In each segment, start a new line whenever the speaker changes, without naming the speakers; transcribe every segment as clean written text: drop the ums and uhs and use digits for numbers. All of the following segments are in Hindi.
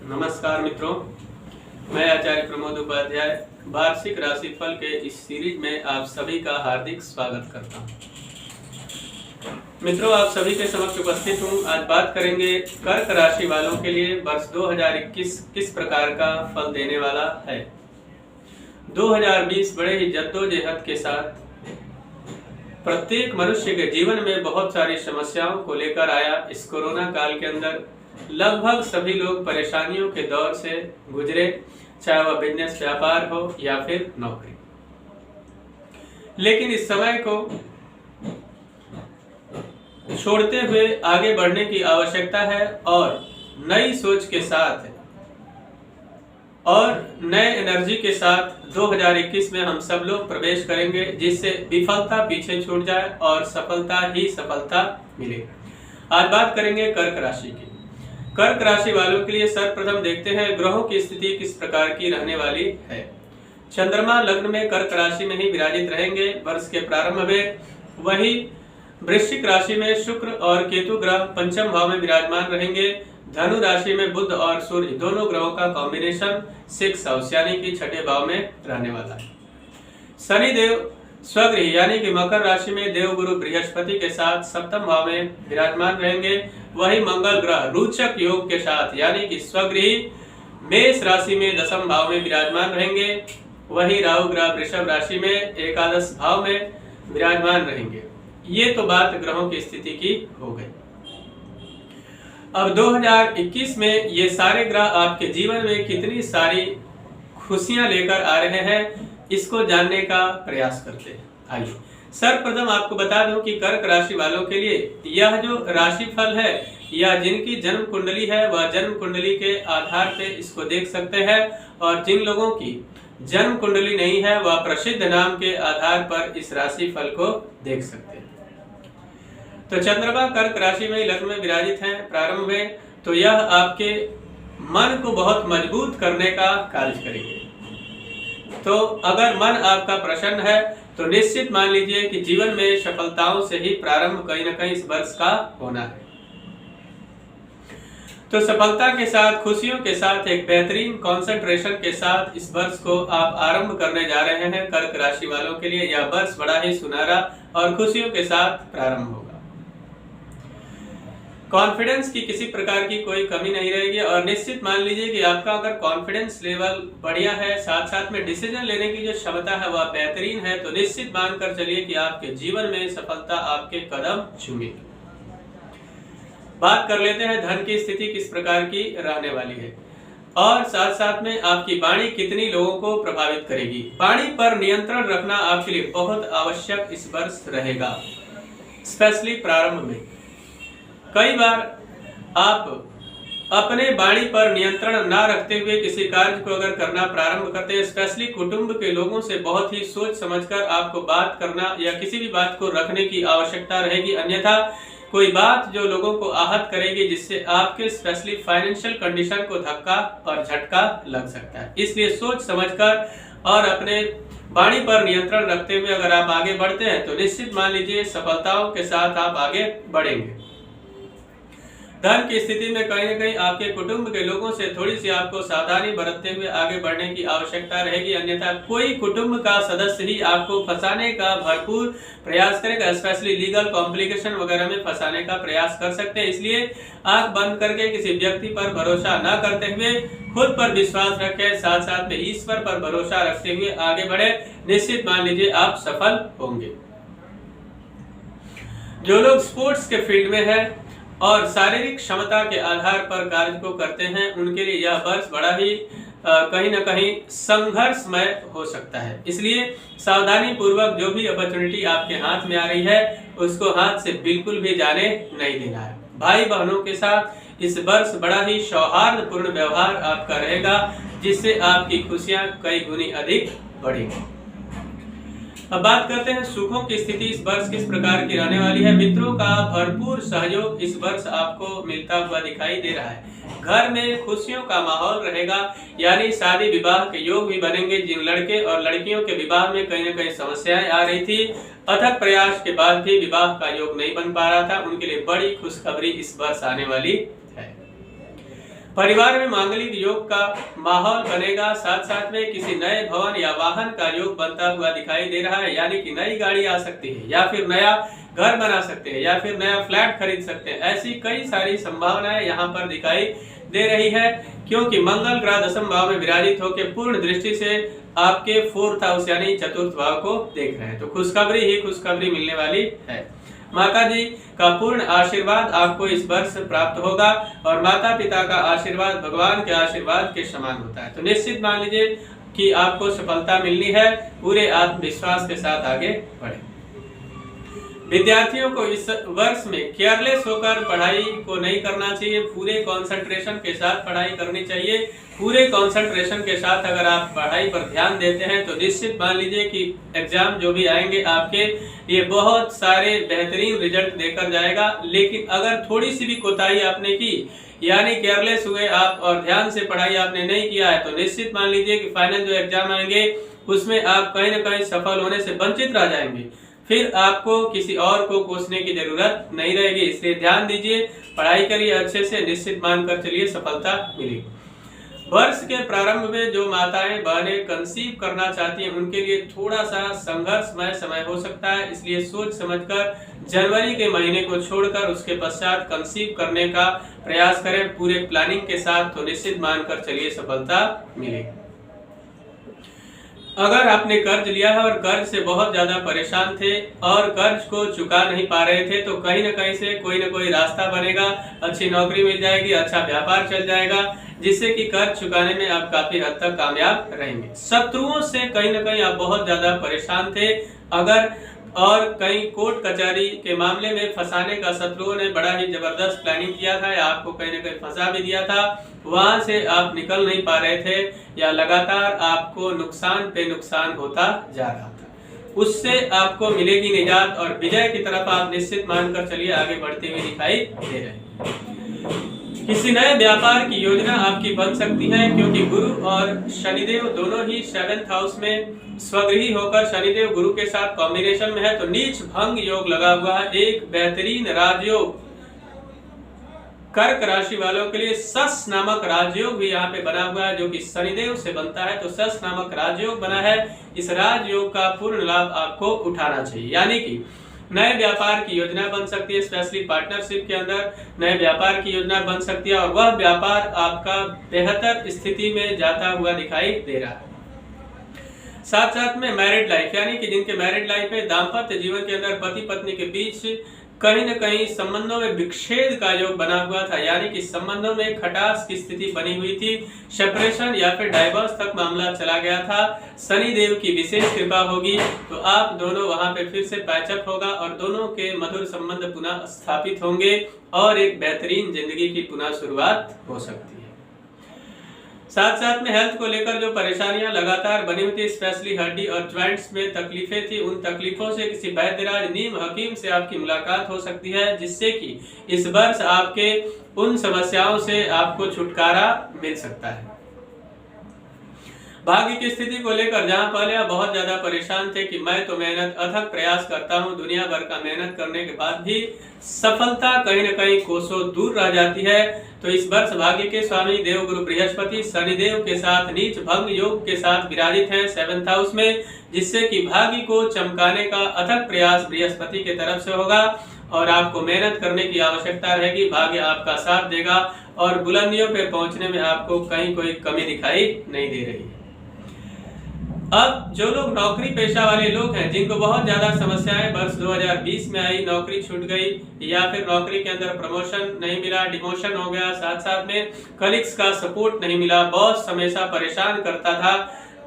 नमस्कार मित्रों, मैं आचार्य प्रमोद उपाध्याय वार्षिक राशिफल के इस सीरीज में आप सभी का हार्दिक स्वागत करता हूं। मित्रों, आप सभी के समक्ष उपस्थित हूं। आज बात करेंगे कर्क राशि वालों के लिए वर्ष 2021 किस प्रकार का फल देने वाला है। 2020 बड़े ही जद्दोजहद के साथ प्रत्येक मनुष्य के जीवन में बहुत सारी समस्याओं को लेकर आया। इस कोरोना काल के अंदर लगभग सभी लोग परेशानियों के दौर से गुजरे, चाहे वह बिजनेस व्यापार हो या फिर नौकरी। लेकिन इस समय को छोड़ते हुए आगे बढ़ने की आवश्यकता है और नई सोच के साथ और नए एनर्जी के साथ 2021 में हम सब लोग प्रवेश करेंगे, जिससे विफलता पीछे छूट जाए और सफलता ही सफलता मिले। आज बात करेंगे कर्क राशि की। कर्क राशि वालों के लिए सर्वप्रथम देखते हैं ग्रहों की स्थिति किस प्रकार की रहने वाली है। चंद्रमा लग्न में कर्क राशि में ही विराजित रहेंगे वर्ष के प्रारंभ में। वही वृश्चिक राशि में शुक्र और केतु ग्रह पंचम भाव में विराजमान रहेंगे। धनु राशि में बुध और सूर्य दोनों ग्रहों का कॉम्बिनेशन 6 हाउस यानी कि छठे भाव में रहने वाला है। शनि देव स्वगृह यानी कि मकर राशि में देवगुरु बृहस्पति के साथ सप्तम भाव में विराजमान रहेंगे। वही मंगल ग्रह रोचक योग के साथ यानी कि स्वगृह मेष राशि में दसम भाव में विराजमान रहेंगे। वही राहु ग्रह वृषभ राशि में एकादश भाव में विराजमान रहेंगे। ये तो बात ग्रहों की स्थिति की हो गई। अब 2021 में ये सारे ग्रह आपके जीवन में कितनी सारी खुशियां लेकर आ रहे हैं, इसको जानने का प्रयास करते हैं। आइए सर्वप्रथम आपको बता दूं कि कर्क राशि वालों के लिए यह जो राशिफल है या जिनकी जन्म कुंडली है वह जन्म कुंडली के आधार पे इसको देख सकते हैं, और जिन लोगों की जन्म कुंडली नहीं है वह प्रसिद्ध नाम के आधार पर इस राशिफल को देख सकते हैं। तो चंद्रमा कर्क राशि में लग्न में विराजित हैं प्रारंभ में, तो यह आपके मन को बहुत मजबूत करने का कार्य करेंगे। तो अगर मन आपका प्रसन्न है तो निश्चित मान लीजिए कि जीवन में सफलताओं से ही प्रारंभ कहीं न कहीं इस वर्ष का होना है। तो सफलता के साथ, खुशियों के साथ, एक बेहतरीन कंसंट्रेशन के साथ इस वर्ष को आप आरंभ करने जा रहे हैं। कर्क राशि वालों के लिए यह वर्ष बड़ा ही सुनहरा और खुशियों के साथ प्रारंभ होगा। कॉन्फिडेंस की किसी प्रकार की कोई कमी नहीं रहेगी और निश्चित मान लीजिए कि आपका अगर कॉन्फिडेंस लेवल बढ़िया है, साथ साथ में डिसीजन लेने की जो क्षमता है वह बेहतरीन है, तो निश्चित मानकर चलिए कि आपके जीवन में सफलता आपके कदम चूमेगी। बात कर लेते हैं धन की स्थिति किस प्रकार की रहने वाली है और साथ साथ में आपकी वाणी कितनी लोगों को प्रभावित करेगी। वाणी पर नियंत्रण रखना आपके लिए बहुत आवश्यक इस वर्ष रहेगा, स्पेशली प्रारंभ में। कई बार आप अपने वाणी पर नियंत्रण ना रखते हुए किसी कार्य को अगर करना प्रारंभ करते हैं, स्पेशली कुटुंब के लोगों से बहुत ही सोच समझकर आपको बात करना या किसी भी बात को रखने की आवश्यकता रहेगी, अन्यथा कोई बात जो लोगों को आहत करेगी, जिससे आपके स्पेशली फाइनेंशियल कंडीशन को धक्का और झटका लग सकता है। इसलिए सोच समझकर और अपने वाणी पर नियंत्रण रखते हुए अगर आप आगे बढ़ते हैं तो निश्चित मान लीजिए सफलताओं के साथ आप आगे बढ़ेंगे। धन की स्थिति में कहीं न कहीं आपके कुटुंब के लोगों से थोड़ी सी आपको सावधानी बरतते हुए आगे बढ़ने की आवश्यकता रहेगी, अन्यथा कोई कुटुंब का सदस्य ही आपको फंसाने का भरपूर प्रयास करेगा, स्पेशली लीगल कॉम्प्लिकेशन वगैरह में फंसाने का प्रयास कर सकते हैं। इसलिए आंख बंद करके किसी व्यक्ति पर भरोसा न करते हुए खुद पर विश्वास रखें, साथ साथ में ईश्वर पर भरोसा रखते हुए आगे बढ़े। निश्चित मान लीजिए आप सफल होंगे। जो लोग स्पोर्ट्स के फील्ड में है और शारीरिक क्षमता के आधार पर कार्य को करते हैं, उनके लिए यह वर्ष बड़ा ही कहीं न कहीं संघर्षमय हो सकता है। इसलिए सावधानी पूर्वक जो भी अपॉर्चुनिटी आपके हाथ में आ रही है उसको हाथ से बिल्कुल भी जाने नहीं देना है। भाई बहनों के साथ इस वर्ष बड़ा ही सौहार्दपूर्ण व्यवहार आपका रहेगा, जिससे आपकी खुशियां कई गुनी अधिक बढ़ेंगी। अब बात करते हैं सुखों की स्थिति इस वर्ष किस प्रकार की रहने वाली है। मित्रों का भरपूर सहयोग इस वर्ष आपको मिलता हुआ दिखाई दे रहा है। घर में खुशियों का माहौल रहेगा, यानी शादी विवाह के योग भी बनेंगे। जिन लड़के और लड़कियों के विवाह में कहीं न कहीं समस्याएं आ रही थी, अथक प्रयास के बाद भी विवाह का योग नहीं बन पा रहा था, उनके लिए बड़ी खुशखबरी इस वर्ष आने वाली है। परिवार में मांगलिक योग का माहौल बनेगा। साथ साथ में किसी नए भवन या वाहन का योग बनता हुआ दिखाई दे रहा है, यानी कि नई गाड़ी आ सकती है या फिर नया घर बना सकते हैं या फिर नया फ्लैट खरीद सकते हैं। ऐसी कई सारी संभावनाएं यहाँ पर दिखाई दे रही है, क्योंकि मंगल ग्रह दशम भाव में विराजित होकर पूर्ण दृष्टि से आपके 4th हाउस यानी चतुर्थ भाव को देख रहे हैं। तो खुशखबरी ही खुशखबरी मिलने वाली है। माता जी का पूर्ण आशीर्वाद आपको इस वर्ष प्राप्त होगा और माता पिता का आशीर्वाद भगवान के आशीर्वाद के समान होता है। तो निश्चित मान लीजिए कि आपको सफलता मिलनी है। पूरे आत्मविश्वास के साथ आगे बढ़े। विद्यार्थियों को इस वर्ष में केयरलेस होकर पढ़ाई को नहीं करना चाहिए। पूरे कंसंट्रेशन के साथ पढ़ाई करनी चाहिए। पूरे कंसंट्रेशन के साथ अगर आप पढ़ाई पर ध्यान देते हैं तो निश्चित मान लीजिए कि एग्जाम जो भी आएंगे आपके ये बहुत सारे बेहतरीन रिजल्ट देकर जाएगा। लेकिन अगर थोड़ी सी भी कोताही आपने की, यानी केयरलेस हुए आप और ध्यान से पढ़ाई आपने नहीं किया है, तो निश्चित मान लीजिए कि फाइनल जो एग्जाम आएंगे उसमें आप कहीं ना कहीं सफल होने से वंचित रह जाएंगे। फिर आपको किसी और को कोसने की जरूरत नहीं रहेगी। इसलिए ध्यान दीजिए, पढ़ाई करिए अच्छे से, निश्चित मानकर चलिए सफलता मिलेगी। वर्ष के प्रारंभ में जो माताएं बहनें कंसीव करना चाहती हैं उनके लिए थोड़ा सा संघर्षमय समय हो सकता है। इसलिए सोच समझकर जनवरी के महीने को छोड़कर उसके पश्चात कंसीव करने का प्रयास करें पूरे प्लानिंग के साथ, तो निश्चित मानकर चलिए सफलता मिलेगी। अगर आपने कर्ज लिया है और कर्ज से बहुत ज्यादा परेशान थे और कर्ज को चुका नहीं पा रहे थे, तो कहीं ना कहीं से कोई ना कोई रास्ता बनेगा। अच्छी नौकरी मिल जाएगी, अच्छा व्यापार चल जाएगा, जिससे कि कर्ज चुकाने में आप काफी हद तक कामयाब रहेंगे। शत्रुओं से कहीं ना कहीं आप बहुत ज्यादा परेशान थे अगर, और कहीं कोर्ट कचहरी के मामले में फंसाने का शत्रुओं ने बड़ा ही जबरदस्त प्लानिंग किया था या आपको कहीं ना कहीं फंसा भी दिया था। वहां से आप निकल नहीं पा रहे थे या लगातार आपको नुकसान पे नुकसान होता जा रहा था, उससे आपको मिलेगी निजात और विजय की तरफ आप निश्चित मानकर चलिए आगे बढ़ते हुए दिखाई दे रहे हैं। किसी नए व्यापार की योजना आपकी बन सकती है, क्योंकि गुरु और शनिदेव दोनों ही 7th हाउस में स्वगृही होकर शनिदेव गुरु के साथ कॉम्बिनेशन में है। तो नीच भंग योग लगा हुआ है, एक बेहतरीन राजयोग कर्क राशि वालों के लिए सस नामक राजयोग भी यहाँ पे बना हुआ है, जो कि शनिदेव से बनता है। तो सस नामक राजयोग बना है, इस राजयोग का पूर्ण लाभ आपको उठाना चाहिए। यानी कि नए व्यापार की योजना बन सकती है, स्पेशली पार्टनरशिप के अंदर नए व्यापार की योजना बन सकती है और वह व्यापार आपका बेहतर स्थिति में जाता हुआ दिखाई दे रहा है। साथ साथ में मैरिड लाइफ, यानी कि जिनके मैरिड लाइफ में दाम्पत्य जीवन के अंदर पति पत्नी के बीच कहीं न कहीं संबंधों में विच्छेद का योग बना हुआ था, यानी कि संबंधों में खटास की स्थिति बनी हुई थी, सेपरेशन या फिर डाइवोर्स तक मामला चला गया था, शनि देव की विशेष कृपा होगी तो आप दोनों वहां पे फिर से पैचअप होगा और दोनों के मधुर संबंध पुनः स्थापित होंगे और एक बेहतरीन जिंदगी की पुनः शुरुआत हो सकती है। साथ साथ में हेल्थ को लेकर जो परेशानियां लगातार बनी हुई थी, स्पेशली हड्डी और ज्वाइंट्स में तकलीफें थी, उन तकलीफों से किसी वैद्यराज नीम हकीम से आपकी मुलाकात हो सकती है, जिससे कि इस वर्ष आपके उन समस्याओं से आपको छुटकारा मिल सकता है। भाग्य की स्थिति को लेकर जहां पहले आप बहुत ज्यादा परेशान थे कि मैं तो मेहनत अथक प्रयास करता हूं, दुनिया भर का मेहनत करने के बाद भी सफलता कहीं न कहीं कोसों दूर रह जाती है, तो इस वर्ष भाग्य के स्वामी देवगुरु बृहस्पति शनिदेव के साथ नीच भंग योग के साथ विराजित हैं 7th हाउस में, जिससे कि भाग्य को चमकाने का अथक प्रयास बृहस्पति के तरफ से होगा और आपको मेहनत करने की आवश्यकता रहेगी। भाग्य आपका साथ देगा और बुलंदियों पे पहुंचने में आपको कहीं कोई कमी दिखाई नहीं दे रही है। अब जो लोग नौकरी पेशा वाले लोग हैं, जिनको बहुत ज्यादा समस्याएं वर्ष 2020 में आई, नौकरी छूट गई या फिर नौकरी के अंदर प्रमोशन नहीं मिला, डिमोशन हो गया, साथ साथ में कलीग्स का सपोर्ट नहीं मिला, बॉस हमेशा परेशान करता था,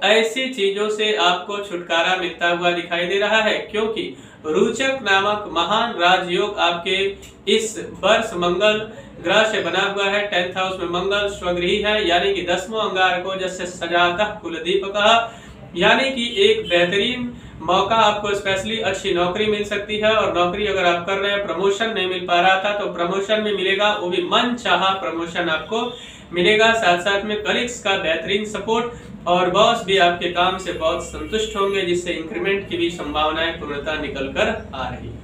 ऐसी चीजों से आपको छुटकारा मिलता हुआ दिखाई दे रहा है, क्योंकि रोचक नामक महान राजयोग आपके इस वर्ष मंगल ग्रह से बना हुआ है। 10th हाउस में मंगल स्वगृही है, यानी कि 10वां अंगार को जैसे सजाता कुलदीपक, यानी कि एक बेहतरीन मौका आपको स्पेशली अच्छी नौकरी मिल सकती है और नौकरी अगर आप कर रहे हैं, प्रमोशन नहीं मिल पा रहा था तो प्रमोशन में मिलेगा, वो भी मन चाहा प्रमोशन आपको मिलेगा। साथ साथ में कलीग्स का बेहतरीन सपोर्ट और बॉस भी आपके काम से बहुत संतुष्ट होंगे, जिससे इंक्रीमेंट की भी संभावनाएं पूर्णतः निकल कर आ रही है।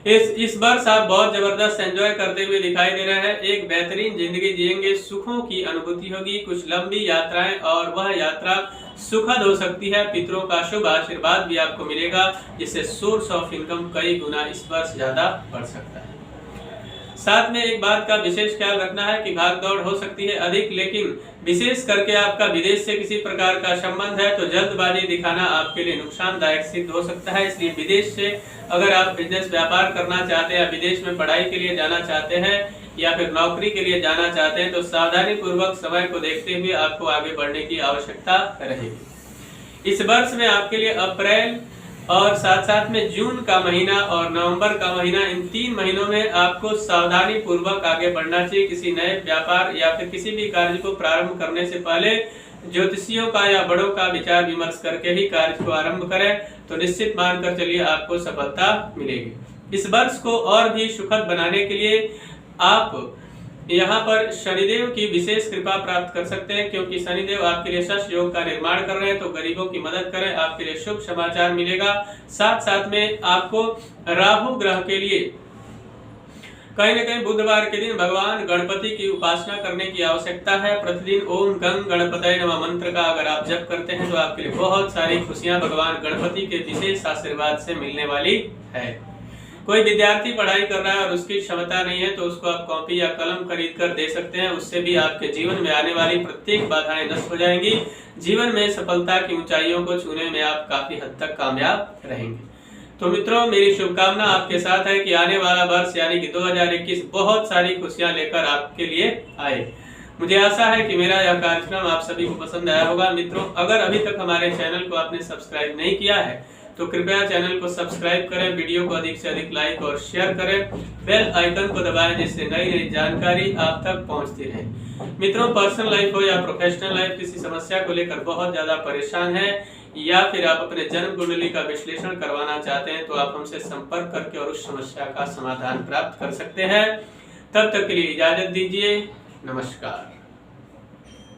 इस वर्ष आप बहुत जबरदस्त एंजॉय करते हुए दिखाई दे रहे हैं। एक बेहतरीन जिंदगी जिएंगे, सुखों की अनुभूति होगी, कुछ लंबी यात्राएं और वह यात्रा सुखद हो सकती है। पितरों का शुभ आशीर्वाद भी आपको मिलेगा, जिससे सोर्स ऑफ इनकम कई गुना इस वर्ष ज्यादा बढ़ सकता है। साथ में एक बात का विशेष ख्याल रखना है कि भाग दौड़ हो सकती है अधिक, लेकिन विशेष करके आपका विदेश से किसी प्रकार का संबंध है तो जल्दबाजी दिखाना आपके लिए नुकसानदायक सिद्ध हो सकता है। इसलिए विदेश से अगर आप बिजनेस व्यापार करना चाहते हैं या विदेश में पढ़ाई के लिए जाना चाहते हैं या फिर नौकरी के लिए जाना चाहते हैं तो सावधानी पूर्वक समय को देखते हुए आपको आगे बढ़ने की आवश्यकता रहेगी। इस वर्ष में आपके लिए अप्रैल और साथ साथ में जून का महीना और नवंबर का महीना, इन 3 महीनों में आपको सावधानी पूर्वक आगे बढ़ना चाहिए। किसी नए व्यापार या फिर किसी भी कार्य को प्रारंभ करने से पहले ज्योतिषियों का या बड़ों का विचार विमर्श करके ही कार्य को आरंभ करें तो निश्चित मानकर चलिए आपको सफलता मिलेगी। इस वर्ष को और भी सुखद बनाने के लिए आप यहाँ पर शनिदेव की विशेष कृपा प्राप्त कर सकते हैं, क्योंकि शनिदेव आपके लिए शश योग का निर्माण कर रहे हैं। तो गरीबों की मदद करें, आपके लिए शुभ समाचार मिलेगा। साथ साथ में आपको राहु ग्रह के लिए कहीं न कहीं बुधवार के दिन भगवान गणपति की उपासना करने की आवश्यकता है। प्रतिदिन ओम गंग गणपतये नमः मंत्र का अगर आप जप करते हैं तो आपके लिए बहुत सारी खुशियां भगवान गणपति के विशेष आशीर्वाद से मिलने वाली है। कोई विद्यार्थी पढ़ाई कर रहा है और उसकी क्षमता नहीं है तो उसको आप कॉपी या कलम खरीद कर दे सकते हैं। उससे भी आपके जीवन में आने वाली प्रत्येक बाधाएं नष्ट हो जाएंगी। जीवन में सफलता की ऊंचाइयों को छूने में आप काफी हद तक कामयाब रहेंगे। तो मित्रों, मेरी शुभकामना आपके साथ है कि आने वाला वर्ष यानी कि 2021 बहुत सारी खुशियां लेकर आपके लिए आए। मुझे आशा है कि मेरा यह कार्यक्रम आप सभी को पसंद आया होगा। मित्रों, अगर अभी तक हमारे चैनल को आपने सब्सक्राइब नहीं किया है तो कृपया चैनल को सब्सक्राइब करें, वीडियो को अधिक से अधिक लाइक और शेयर करें, बेल आइकन को दबाएं जिससे नई नई जानकारी आप तक पहुंचती रहे। मित्रों, पर्सनल लाइफ हो या प्रोफेशनल लाइफ, किसी समस्या को लेकर बहुत ज्यादा परेशान हैं या फिर आप अपने जन्म कुंडली का विश्लेषण करवाना चाहते हैं तो आप हमसे संपर्क करके और उस समस्या का समाधान प्राप्त कर सकते हैं। तब तक के लिए इजाजत दीजिए। नमस्कार।